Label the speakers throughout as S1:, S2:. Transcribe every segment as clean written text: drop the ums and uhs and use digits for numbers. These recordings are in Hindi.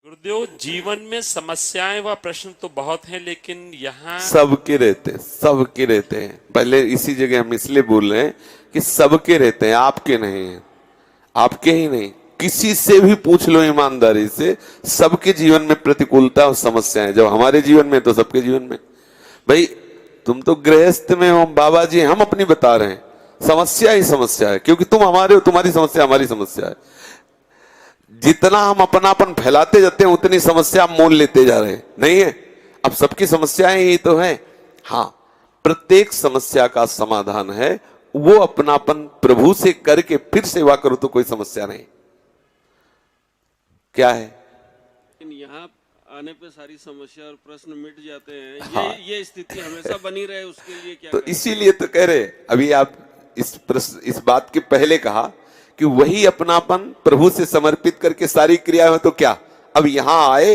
S1: गुरुदेव, जीवन में समस्याएं व प्रश्न तो बहुत हैं, लेकिन यहाँ
S2: सबके रहते हैं। पहले इसी जगह हम इसलिए बोल रहे हैं कि सबके रहते हैं, आपके नहीं है। आपके ही नहीं, किसी से भी पूछ लो ईमानदारी से, सबके जीवन में प्रतिकूलता और समस्याएं। जब हमारे जीवन में तो सबके जीवन में। भाई तुम तो गृहस्थ में हो, बाबा जी हम अपनी बता रहे हैं, समस्या ही समस्या है, क्योंकि तुम हमारे हो, तुम्हारी समस्या हमारी समस्या है। जितना हम अपनापन फैलाते जाते हैं उतनी समस्या हम मोल लेते जा रहे हैं, नहीं है? अब सबकी समस्याएं ही तो है। हाँ, प्रत्येक समस्या का समाधान है, वो अपनापन प्रभु से करके फिर सेवा करो तो कोई समस्या नहीं। क्या है?
S3: लेकिन यहाँ आने पे सारी समस्या और प्रश्न मिट जाते हैं।
S2: हाँ।
S3: ये स्थिति हमेशा बनी रहे, उसके लिए क्या
S2: तो
S3: करें?
S2: इसीलिए तो कह रहे, अभी आप इस बात के पहले कहा कि वही अपनापन प्रभु से समर्पित करके सारी क्रिया है, तो क्या अब यहां आए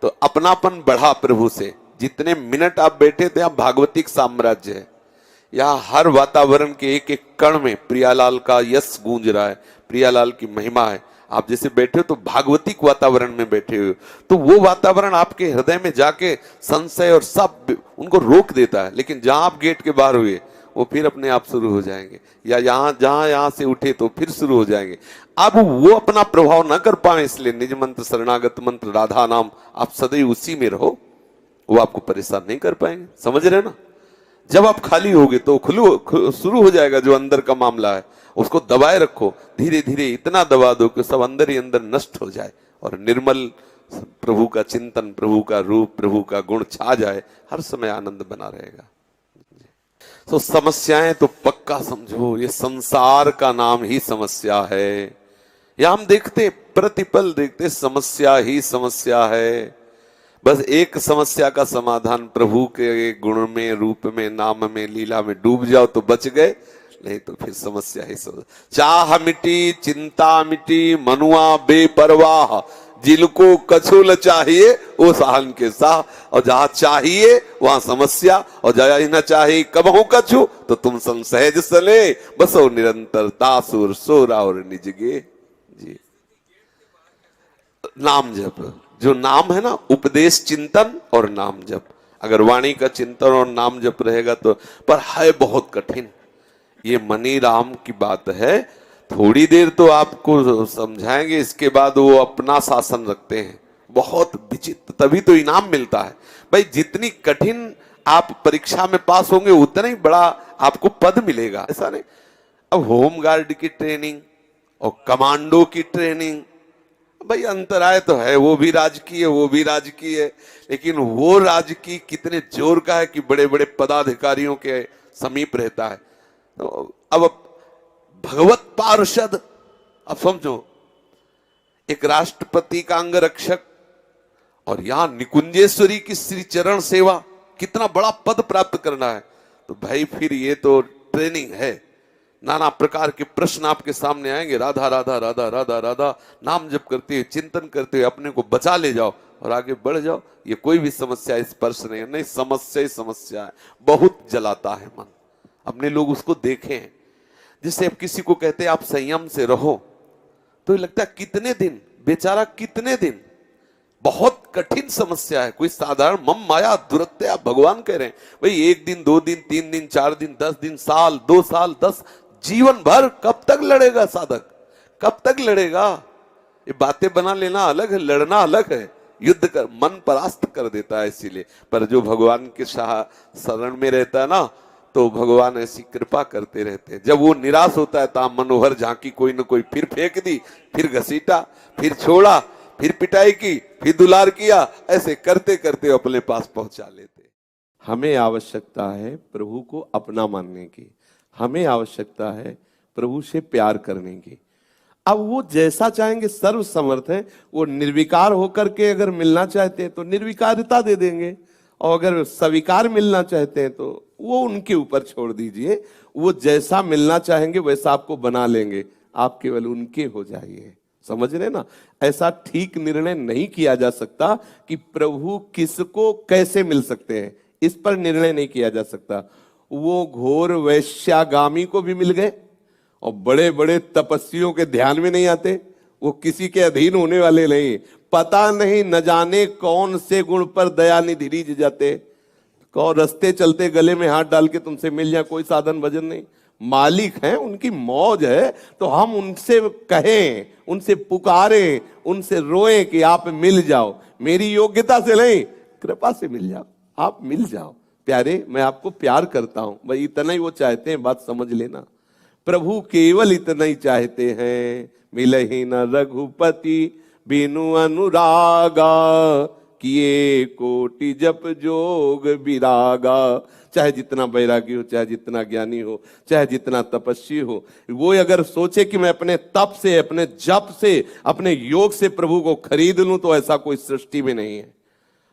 S2: तो अपनापन बढ़ा प्रभु से। जितने मिनट आप बैठे थे, आप भागवतिक साम्राज्य है। यहाँ हर वातावरण के एक एक कण में प्रियालाल का यश गूंज रहा है, प्रियालाल की महिमा है। आप जैसे बैठे हो तो भागवतिक वातावरण में बैठे हो, तो वो वातावरण आपके हृदय में जाके संशय और सब उनको रोक देता है। लेकिन जहां आप गेट के बाहर हुए, वो फिर अपने आप शुरू हो जाएंगे, या यहां से उठे तो फिर शुरू हो जाएंगे। अब वो अपना प्रभाव न कर पाए, इसलिए निज मंत्र, शरणागत मंत्र, राधा नाम, आप सदैव उसी में रहो, वो आपको परेशान नहीं कर पाएंगे। समझ रहे ना? जब आप खाली होगे तो शुरू हो जाएगा जो अंदर का मामला है, उसको दबाए रखो। धीरे धीरे इतना दबा दो कि सब अंदर ही अंदर नष्ट हो जाए और निर्मल प्रभु का चिंतन, प्रभु का रूप, प्रभु का गुण छा जाए। हर समय आनंद बना रहेगा। तो समस्याएं तो पक्का समझो, ये संसार का नाम ही समस्या है। या हम देखते, प्रतिपल देखते, समस्या ही समस्या है। बस एक समस्या का समाधान प्रभु के गुण में, रूप में, नाम में, लीला में डूब जाओ तो बच गए, नहीं तो फिर समस्या ही समस्या। चाह मिटी, चिंता मिटी, मनुआ बेपरवाह, जिनको कछुल चाहिए वो सहन के साह। और जहां चाहिए वहां समस्या, और जहां ही न चाहिए कबहू कछु, तो तुम संसहज सले, बसो निरंतर तासुर सोरा और निजगे। जी, नाम जप, जो नाम है ना, उपदेश, चिंतन और नाम जप। अगर वाणी का चिंतन और नाम जप रहेगा तो, पर है बहुत कठिन। ये मनी राम की बात है, थोड़ी देर तो आपको समझाएंगे, इसके बाद वो अपना शासन रखते हैं। बहुत विचित्र, तभी तो इनाम मिलता है। भाई जितनी कठिन आप परीक्षा में पास होंगे उतना ही बड़ा आपको पद मिलेगा, ऐसा नहीं। अब होमगार्ड की ट्रेनिंग और कमांडो की ट्रेनिंग, भाई अंतराय तो है, वो भी राजकीय, वो भी राजकीय, लेकिन वो राजकीय कितने जोर का है कि बड़े बड़े पदाधिकारियों के समीप रहता है। तो अब भगवत पार्षद, अब समझो, एक राष्ट्रपति का अंगरक्षक और यहां निकुंजेश्वरी की श्री चरण सेवा, कितना बड़ा पद प्राप्त करना है। तो भाई फिर ये तो ट्रेनिंग है। नाना प्रकार के प्रश्न आपके सामने आएंगे। राधा राधा राधा राधा राधा नाम जप करते हुए, चिंतन करते हुए अपने को बचा ले जाओ और आगे बढ़ जाओ। ये कोई भी समस्या स्पर्श नहीं है, नहीं, समस्या ही समस्या है। बहुत जलाता है मन, अपने लोग उसको देखें। जिससे अब किसी को कहते हैं आप संयम से रहो, तो लगता है कितने दिन, बेचारा कितने दिन। बहुत कठिन समस्या है, कोई साधारण मम माया दुरत्या भगवान कह रहे हैं। भाई 1 दिन, 2 दिन, 3 दिन, 4 दिन, 10 दिन, साल, 2 साल, 10, जीवन भर कब तक लड़ेगा साधक? कब तक लड़ेगा? ये बातें बना लेना अलग है, लड़ना अलग है। युद्ध कर मन परास्त कर देता है। इसीलिए पर जो भगवान के शरण में रहता है ना, तो भगवान ऐसी कृपा करते रहते हैं। जब वो निराश होता है, ता मनोहर झांकी कोई न कोई फिर फेंक दी, फिर घसीटा, फिर छोड़ा, फिर पिटाई की, फिर दुलार किया, ऐसे करते करते अपने पास पहुंचा लेते। हमें आवश्यकता है प्रभु को अपना मानने की, हमें आवश्यकता है प्रभु से प्यार करने की। अब वो जैसा चाहेंगे, सर्व समर्थ है। वो निर्विकार होकर के अगर मिलना चाहते हैं तो निर्विकारता दे देंगे, और अगर स्वीकार मिलना चाहते हैं तो वो उनके ऊपर छोड़ दीजिए। वो जैसा मिलना चाहेंगे वैसा आपको बना लेंगे, आप केवल उनके हो जाइए। समझ रहे ना? ऐसा ठीक निर्णय नहीं किया जा सकता कि प्रभु किसको कैसे मिल सकते हैं, इस पर निर्णय नहीं किया जा सकता। वो घोर वैश्यागामी को भी मिल गए, और बड़े बड़े तपस्वियों के ध्यान में नहीं आते। वो किसी के अधीन होने वाले नहीं, पता नहीं न जाने कौन से गुण पर दया निधि रीझ जाते, कौन रस्ते चलते गले में हाथ डाल के तुमसे मिल जाए, कोई साधन भजन नहीं। मालिक हैं, उनकी मौज है, तो हम उनसे कहें, उनसे पुकारें, उनसे रोएं कि आप मिल जाओ। मेरी योग्यता से नहीं, कृपा से मिल जाओ, आप मिल जाओ। प्यारे, मैं आपको प्यार करता हूं, भाई इतना ही वो चाहते हैं, बात समझ लेना। प्रभु केवल इतना ही चाहते हैं, मिलहि न रघुपति बिनु अनुरागा, किए कोटि जप जोग विरागा। चाहे जितना बैरागी हो, चाहे जितना ज्ञानी हो, चाहे जितना तपस्वी हो, वो अगर सोचे कि मैं अपने तप से, अपने जप से, अपने योग से प्रभु को खरीद लूं, तो ऐसा कोई सृष्टि में नहीं है।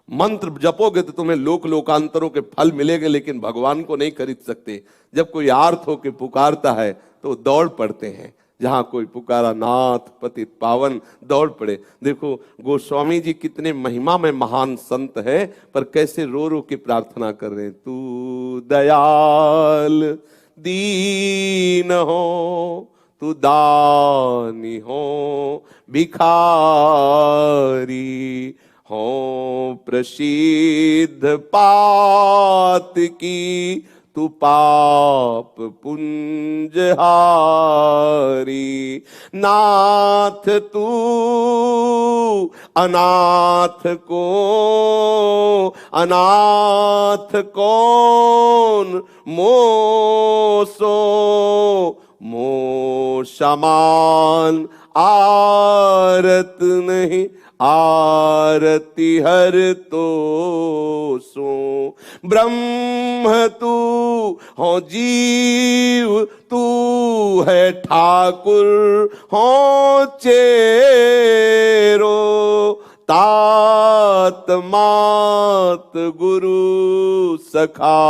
S2: मंत्र जपोगे तो तुम्हें लोक लोकांतरों के फल मिलेंगे, लेकिन भगवान को नहीं खरीद सकते। जब कोई आर्त होकर पुकारता है तो दौड़ पड़ते हैं, जहां कोई पुकारा नाथ पतित पावन, दौड़ पड़े। देखो गोस्वामी जी कितने महिमा में महान संत है, पर कैसे रो रो के प्रार्थना कर रहे हैं। तू दयाल दीन हो, तू दानी हो, भिखारी हो, प्रसिद्ध पात की तू पाप पुंजहारी। नाथ तू अनाथ को अनाथ कौन मोसो, मो समान आरत नहीं, आरती हर तो सो। ब्रह्म तू हो, जीव तू है, ठाकुर हो चेरो, तात मात गुरु सखा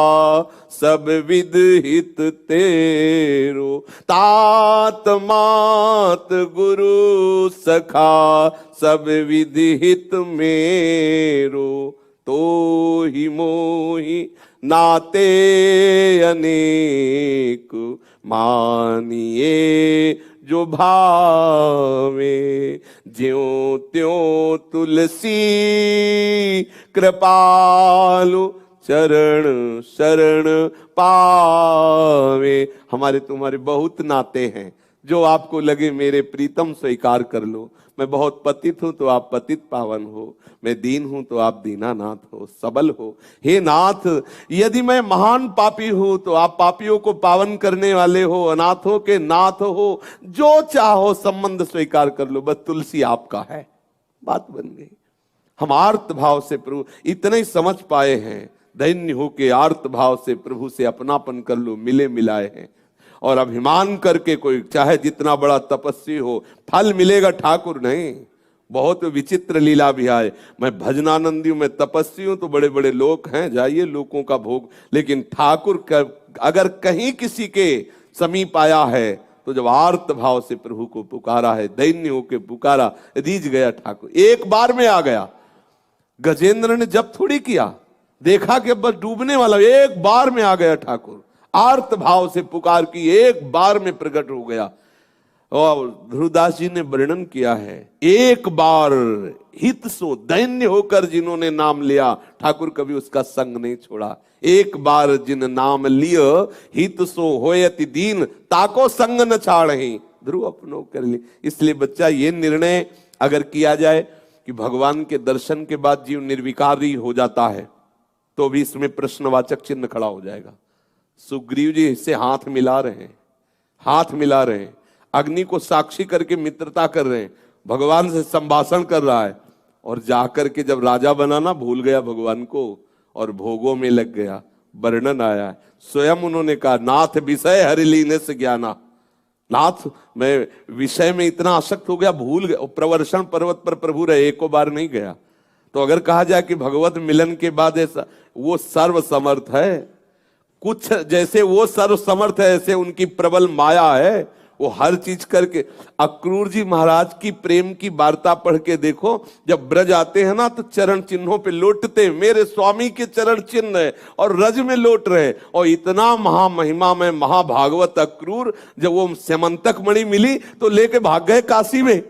S2: सब विद हित तेरो। तात मात गुरु सखा सब विधि हित मेरो, तो ही मोहि नाते अनेक, मानिए जो भावे। ज्यों त्यों तुलसी कृपालु, चरण शरण पावे। हमारे तुम्हारे बहुत नाते हैं, जो आपको लगे मेरे प्रीतम स्वीकार कर लो। मैं बहुत पतित हूं तो आप पतित पावन हो, मैं दीन हूं तो आप दीनानाथ हो, सबल हो। हे नाथ, यदि मैं महान पापी हूं तो आप पापियों को पावन करने वाले हो, अनाथों के नाथ हो। जो चाहो संबंध स्वीकार कर लो, बस तुलसी आपका है, बात बन गई। हम आर्त भाव से प्रभु इतने ही समझ पाए हैं, दैन्य हो के आर्त भाव से प्रभु से अपनापन कर लो, मिले मिलाए हैं। और अभिमान करके कोई चाहे जितना बड़ा तपस्वी हो, फल मिलेगा ठाकुर नहीं। बहुत विचित्र लीला भी आए। मैं भजनानंदी हूं, मैं तपस्वी हूं, तो बड़े बड़े लोग हैं, जाइए लोगों का भोग। लेकिन ठाकुर अगर कहीं किसी के समीप आया है, तो जब आर्त भाव से प्रभु को पुकारा है, दैन्य होके पुकारा, रीझ गया ठाकुर, एक बार में आ गया। गजेंद्र ने जब थोड़ी किया, देखा कि बस डूबने वाला, एक बार में आ गया ठाकुर। आर्त भाव से पुकार की, एक बार में प्रकट हो गया। और ध्रुवदास जी ने वर्णन किया है, एक बार हित सो दैन्य होकर जिन्होंने नाम लिया, ठाकुर कभी उसका संग नहीं छोड़ा। एक बार जिन नाम लियो, हित सो होयति दीन, ताको संग न छाड़हि, ध्रुव अपनो कर ली। इसलिए बच्चा, ये निर्णय अगर किया जाए कि भगवान के दर्शन के बाद जीव निर्विकारी हो जाता है, तो भी इसमें प्रश्नवाचक चिन्ह खड़ा हो जाएगा। सुग्रीव जी इससे हाथ मिला रहे हैं, हाथ मिला रहे हैं, अग्नि को साक्षी करके मित्रता कर रहे हैं, भगवान से संभाषण कर रहा है। और जाकर के जब राजा बना ना, भूल गया भगवान को और भोगों में लग गया। वर्णन आया है, स्वयं उन्होंने कहा, नाथ विषय हरि लीने से ज्ञाना। नाथ, मैं विषय में इतना आसक्त हो गया, भूल गया। प्रवर्षण पर्वत पर प्रभु रहे, एको बार नहीं गया। तो अगर कहा जाए कि भगवत मिलन के बाद ऐसा, वो सर्व समर्थ है, कुछ जैसे वो सर्व समर्थ है, ऐसे उनकी प्रबल माया है, वो हर चीज करके। अक्रूर जी महाराज की प्रेम की वार्ता पढ़ के देखो, जब ब्रज आते हैं ना, तो चरण चिन्हों पे लोटते, मेरे स्वामी के चरण चिन्ह है, और रज में लोट रहे। और इतना महामहिमा में महाभागवत अक्रूर, जब वो स्यमंतक मणि मिली तो लेके भाग गए काशी में।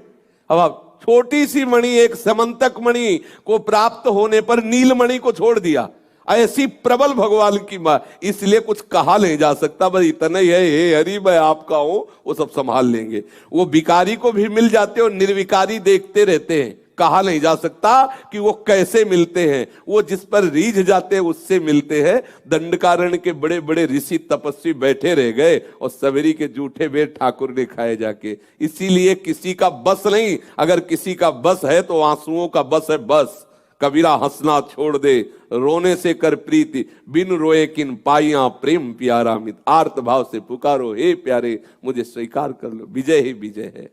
S2: अब आप छोटी सी मणि, एक समंतक मणि को प्राप्त होने पर नीलमणि को छोड़ दिया। ऐसी प्रबल भगवान की मां, इसलिए कुछ कहा नहीं जा सकता, बस इतना ही है, हे हरि मैं आपका हूं, वो सब संभाल लेंगे। वो भिखारी को भी मिल जाते और निर्विकारी देखते रहते हैं, कहा नहीं जा सकता कि वो कैसे मिलते हैं। वो जिस पर रीझ जाते हैं उससे मिलते हैं। दंडकारण्य के बड़े बड़े ऋषि तपस्वी बैठे रह गए और सवेरी के जूठे बेर ठाकुर ने खाए जाके। इसीलिए किसी का बस नहीं, अगर किसी का बस है तो आंसुओं का बस है बस। कबीरा हंसना छोड़ दे, रोने से कर प्रीति, बिन रोए किन पाइया प्रेम प्यारा मित। आर्त भाव से पुकारो, हे प्यारे मुझे स्वीकार कर लो, विजय ही विजय है।